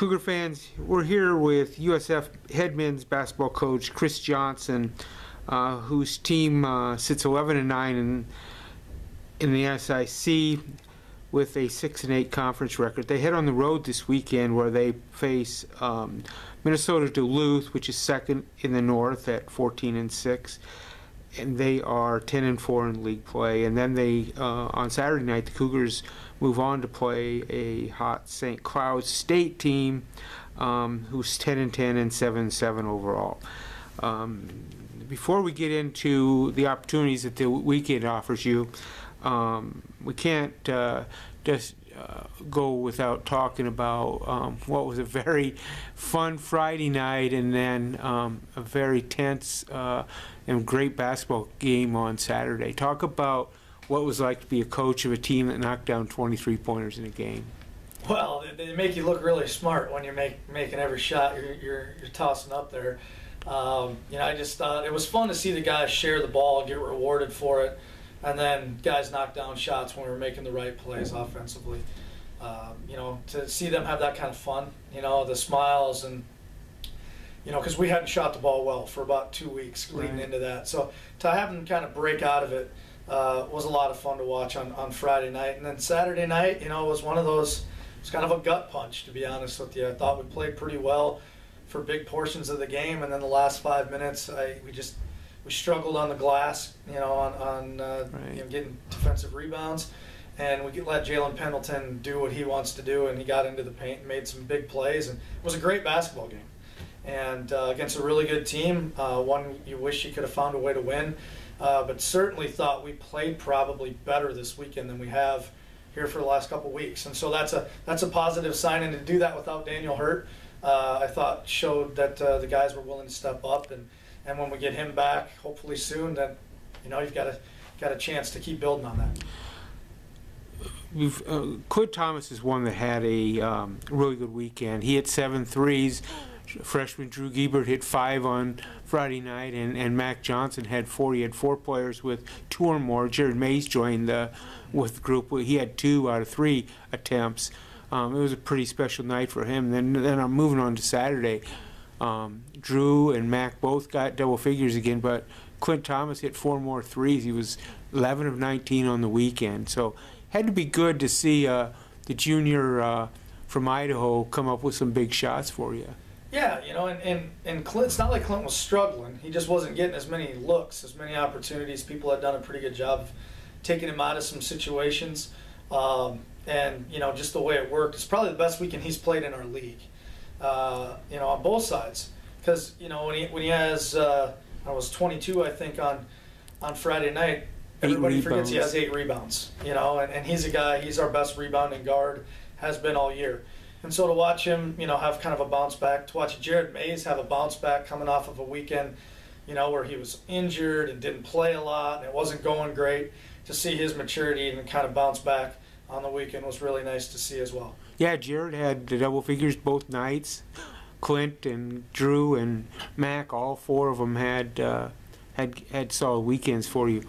Cougar fans, we're here with USF head men's basketball coach Chris Johnson, whose team sits 11-9 in the SIC with a 6-8 conference record. They head on the road this weekend where they face Minnesota Duluth, which is second in the North at 14-6, and they are 10-4 in league play. And then they on Saturday night, the Cougars move on to play a hot St. Cloud State team who's 10-10 and 7-7 overall. Before we get into the opportunities that the weekend offers you, we can't just go without talking about what was a very fun Friday night and then a very tense and great basketball game on Saturday. Talk about what it was like to be a coach of a team that knocked down 23-pointers in a game. Well, they make you look really smart when you're making every shot you're tossing up there. I just thought it was fun to see the guys share the ball, get rewarded for it, and then guys knock down shots when we were making the right plays offensively. To see them have that kind of fun, the smiles and, because we hadn't shot the ball well for about 2 weeks leading into that. So to have them kind of break out of it was a lot of fun to watch on Friday night. And then Saturday night, was one of those, it was kind of a gut punch, to be honest with you. I thought we played pretty well for big portions of the game, and then the last 5 minutes, we struggled on the glass, getting defensive rebounds, and we let Jalen Pendleton do what he wants to do, and he got into the paint and made some big plays, and it was a great basketball game. And against a really good team, one you wish you could have found a way to win, but certainly thought we played probably better this weekend than we have here for the last couple weeks, and so that's a positive sign. And to do that without Daniel hurt, I thought showed that the guys were willing to step up, and when we get him back, hopefully soon, then you've got a chance to keep building on that. Clint Thomas is one that had a really good weekend. He hit 7 threes. Freshman Drew Giebert hit 5 on Friday night, and Mac Johnson had 4. He had 4 players with 2 or more. Jared Mays joined with the group. He had 2 out of 3 attempts. It was a pretty special night for him. Then I'm moving on to Saturday. Drew and Mac both got double figures again, but Clint Thomas hit 4 more threes. He was 11 of 19 on the weekend. So had to be good to see the junior from Idaho come up with some big shots for you. Yeah, and Clint, it's not like Clint was struggling. He just wasn't getting as many looks, as many opportunities. People had done a pretty good job of taking him out of some situations. And, just the way it worked, it's probably the best weekend he's played in our league, on both sides. Because, when he has, I was 22, I think, on Friday night, everybody forgets he has 8 rebounds, and he's a guy, he's our best rebounding guard, has been all year. And so to watch him, have kind of a bounce back, to watch Jared Mays have a bounce back coming off of a weekend, where he was injured and didn't play a lot and it wasn't going great, to see his maturity and kind of bounce back on the weekend was really nice to see as well. Yeah, Jared had the double figures both nights. Clint and Drew and Mac, all 4 of them had solid weekends for you.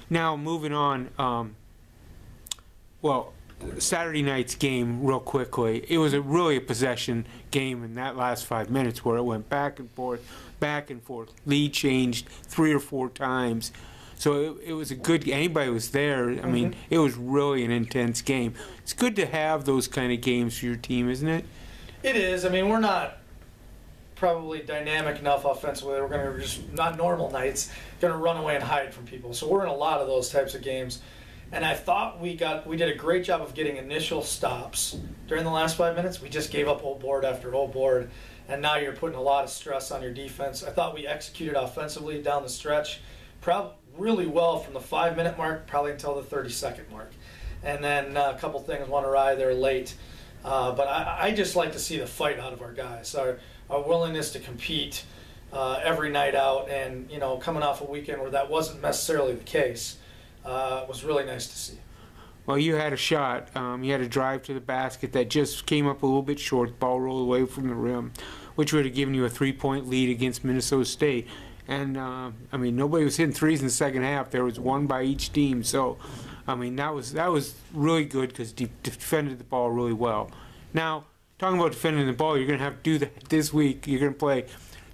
Now moving on, Saturday night's game real quickly. It was really a possession game in that last 5 minutes where it went back and forth, back and forth. Lead changed 3 or 4 times. So it was a good, anybody was there, I mean, it was really an intense game. It's good to have those kind of games for your team, isn't it? It is. I mean, we're not probably dynamic enough offensively. We're going to just, not normal nights, going to run away and hide from people. So we're in a lot of those types of games. And I thought we did a great job of getting initial stops during the last 5 minutes. We just gave up old board after old board, and now you're putting a lot of stress on your defense. I thought we executed offensively down the stretch really well from the 5-minute mark probably until the 30-second mark. And then a couple things went awry there late. But I just like to see the fight out of our guys, our willingness to compete every night out, and coming off a weekend where that wasn't necessarily the case. It was really nice to see. Well, you had a shot. You had a drive to the basket that just came up a little bit short. The ball rolled away from the rim, which would have given you a 3-point lead against Minnesota State. And, I mean, nobody was hitting threes in the second half. There was 1 by each team. So, I mean, that was really good because defended the ball really well. Now, talking about defending the ball, you're going to have to do that this week. You're going to play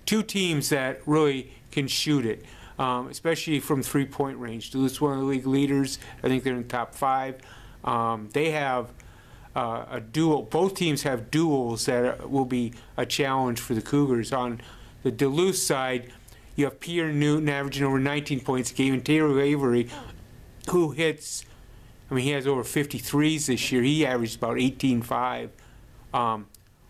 two teams that really can shoot it, especially from three-point range. Duluth's one of the league leaders. I think they're in the top 5. They have a duel. Both teams have duels that will be a challenge for the Cougars. On the Duluth side, you have Pierre Newton averaging over 19 points a game, and Taylor Avery, who hits, I mean, he has over 53s this year. He averaged about 18.5.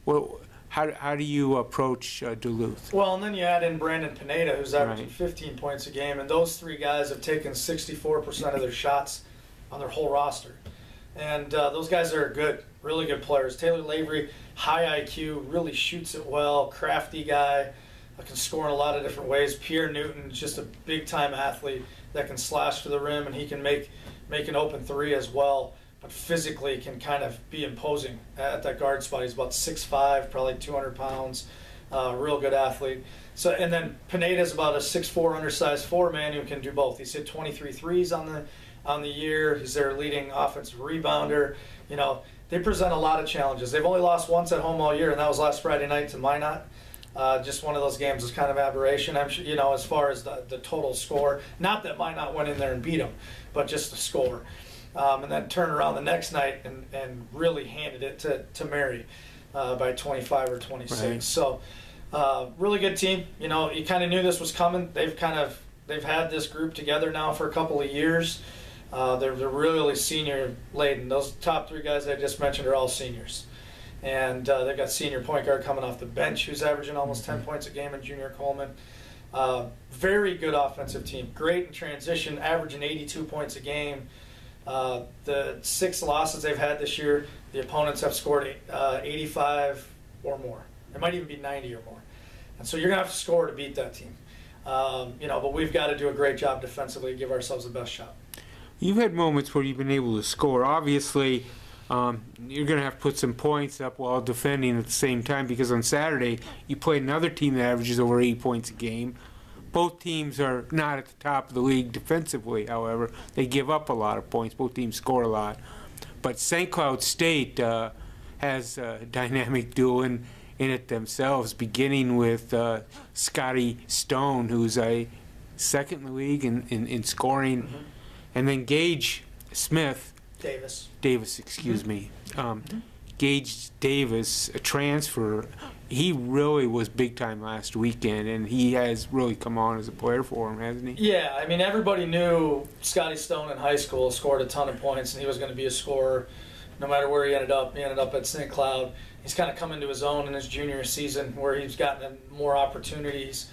Well, how do you approach Duluth? Well, and then you add in Brandon Pineda, who's averaging Right. 15 points a game, and those three guys have taken 64% of their shots on their whole roster. And those guys are good, really good players. Taylor Lavery, high IQ, really shoots it well, crafty guy, can score in a lot of different ways. Pierre Newton, just a big-time athlete that can slash to the rim, and he can make an open three as well, but physically can kind of be imposing at that guard spot. He's about 6'5", probably 200 pounds, real good athlete. So, and then Pineda's about a 6'4", undersized four-man who can do both. He's hit 23 threes on the year. He's their leading offensive rebounder. You know, they present a lot of challenges. They've only lost once at home all year, and that was last Friday night to Minot. Just one of those games is kind of aberration. I'm sure, you know, as far as the total score. Not that Minot went in there and beat them, but just the score. And then turned around the next night and really handed it to Mary by 25 or 26. Right. So really good team. You know, you kind of knew this was coming. They've had this group together now for a couple of years. They're really senior laden. Those top three guys I just mentioned are all seniors. And they've got senior point guard coming off the bench who's averaging almost 10 points a game in Junior Coleman. Very good offensive team. Great in transition, averaging 82 points a game. The 6 losses they've had this year, the opponents have scored 85 or more. It might even be 90 or more. And so you're going to have to score to beat that team. You know, but we've got to do a great job defensively to give ourselves the best shot. You've had moments where you've been able to score. Obviously, you're going to have to put some points up while defending at the same time, because on Saturday you played another team that averages over 8 points a game. Both teams are not at the top of the league defensively, however. They give up a lot of points. Both teams score a lot. But St. Cloud State has a dynamic duo in it themselves, beginning with Scotty Stone, who's a second in the league in scoring, Mm-hmm. and then Gage Smith. Davis, excuse me. Gage Davis, a transfer. He really was big time last weekend, and he has really come on as a player for him, hasn't he? Yeah, I mean, everybody knew Scotty Stone in high school scored a ton of points, and he was going to be a scorer no matter where he ended up. He ended up at St. Cloud. He's kind of come into his own in his junior season where he's gotten more opportunities.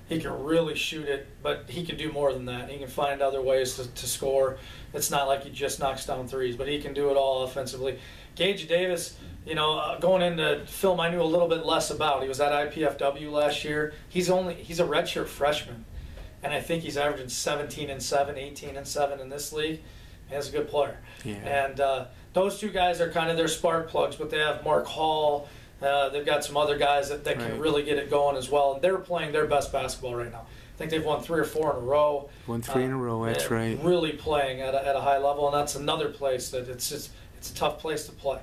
He can really shoot it, but he can do more than that. He can find other ways to score. It's not like he just knocks down threes, but he can do it all offensively. Gage Davis, you know, going into film I knew a little bit less about. He was at IPFW last year. He's a redshirt freshman, and I think he's averaging 17 and 7, 18 and 7 in this league. He's a good player. Yeah. And those two guys are kind of their spark plugs, but they have Mark Hall. They've got some other guys that can really get it going as well. And they're playing their best basketball right now. I think they've won 3 or 4 in a row. Won 3 in a row, that's right. Really playing at a high level, and that's another place that it's a tough place to play.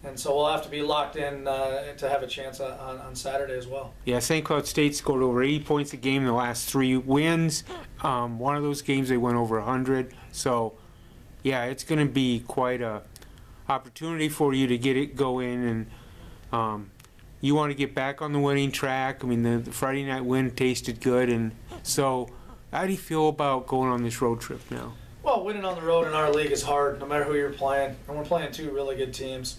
And so we'll have to be locked in to have a chance on Saturday as well. Yeah, St. Cloud State scored over 80 points a game in the last 3 wins. One of those games they went over 100. So, yeah, it's going to be quite a opportunity for you to get it going, and you want to get back on the winning track. I mean, the Friday night win tasted good, and so how do you feel about going on this road trip now? Well, winning on the road in our league is hard, no matter who you're playing, and we're playing 2 really good teams.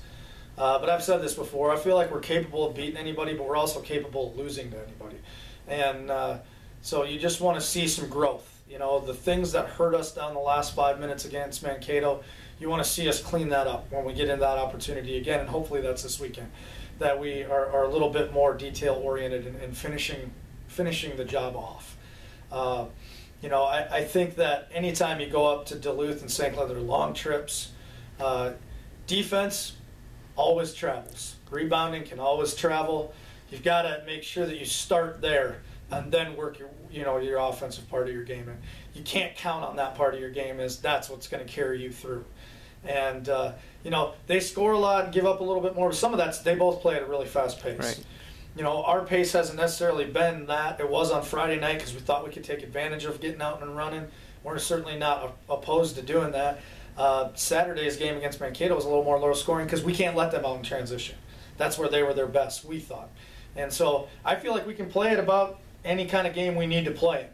But I've said this before, I feel like we're capable of beating anybody, but we're also capable of losing to anybody. And so you just want to see some growth. You know, the things that hurt us down the last 5 minutes against Mankato, you want to see us clean that up when we get in that opportunity again, and hopefully that's this weekend, that we are a little bit more detail-oriented in finishing the job off. You know, I think that anytime you go up to Duluth and St. Cloud, they're long trips. Defense always travels. Rebounding can always travel. You've got to make sure that you start there and then work your offensive part of your game. And you can't count on that part of your game as that's what's going to carry you through. And, you know, they score a lot and give up a little bit more, but some of that's, they both play at a really fast pace. Right. You know, our pace hasn't necessarily been that. It was on Friday night because we thought we could take advantage of getting out and running. We're certainly not opposed to doing that. Saturday's game against Mankato was a little more low scoring because we can't let them out in transition. That's where they were their best, we thought. And so I feel like we can play at about any kind of game we need to play.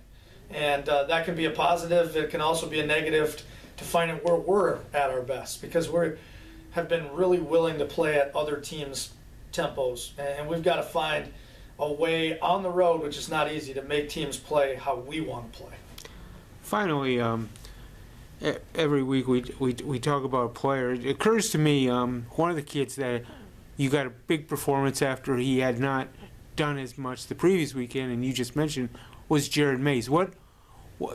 And that can be a positive. It can also be a negative to find out where we're at our best, because we have been really willing to play at other teams' tempos. And we've got to find a way on the road, which is not easy, to make teams play how we want to play. Finally, every week we talk about a player. It occurs to me, one of the kids that you got a big performance after he had not done as much the previous weekend, and you just mentioned, was Jared Mays. What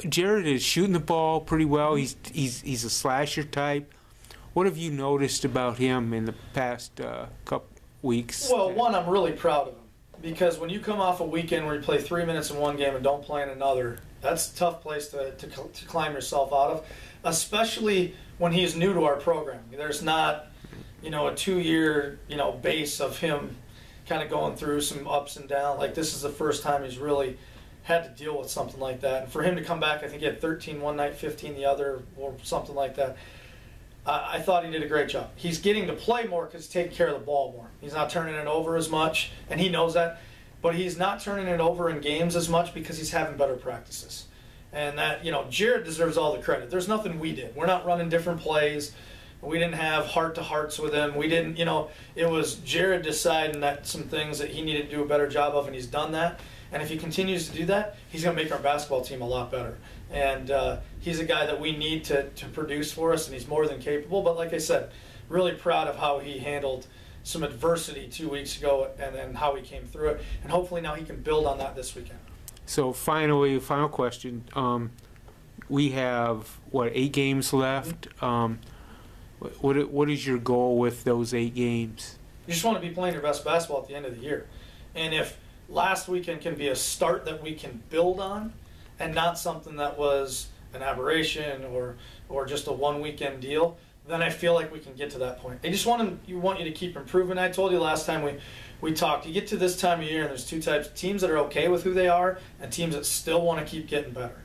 Jared is shooting the ball pretty well. He's a slasher type. What have you noticed about him in the past couple weeks? Well, one, I'm really proud of him, because when you come off a weekend where you play 3 minutes in one game and don't play in another, that's a tough place to climb yourself out of, especially when he's new to our program. There's not, you know, a 2-year, you know, base of him kind of going through some ups and downs. Like, this is the first time he's really had to deal with something like that. And for him to come back, I think he had 13 one night, 15 the other, or something like that. I thought he did a great job. He's getting to play more because he's taking care of the ball more. He's not turning it over as much, and he knows that. But he's not turning it over in games as much because he's having better practices. And that, you know, Jared deserves all the credit. There's nothing we did. We're not running different plays. We didn't have heart-to-hearts with him. We didn't, you know, it was Jared deciding that some things that he needed to do a better job of, and he's done that. And if he continues to do that, he's going to make our basketball team a lot better. And he's a guy that we need to produce for us, and he's more than capable. But like I said, really proud of how he handled some adversity 2 weeks ago and then how he came through it. And hopefully now he can build on that this weekend. So finally, final question. We have, 8 games left? What is your goal with those 8 games? You just want to be playing your best basketball at the end of the year. And if last weekend can be a start that we can build on and not something that was an aberration or just a one-weekend deal, then I feel like we can get to that point. I just want you to keep improving. I told you last time we talked, you get to this time of year and there's 2 types: teams that are okay with who they are and teams that still want to keep getting better.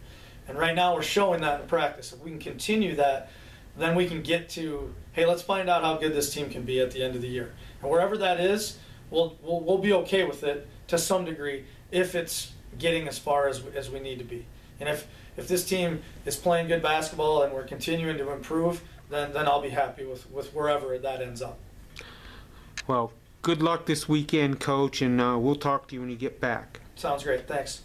And right now we're showing that in practice. If we can continue that, then we can get to, hey, let's find out how good this team can be at the end of the year. And wherever that is, we'll be okay with it to some degree if it's getting as far as we need to be. And if this team is playing good basketball and we're continuing to improve, then I'll be happy with wherever that ends up. Well, good luck this weekend, Coach, and we'll talk to you when you get back. Sounds great. Thanks.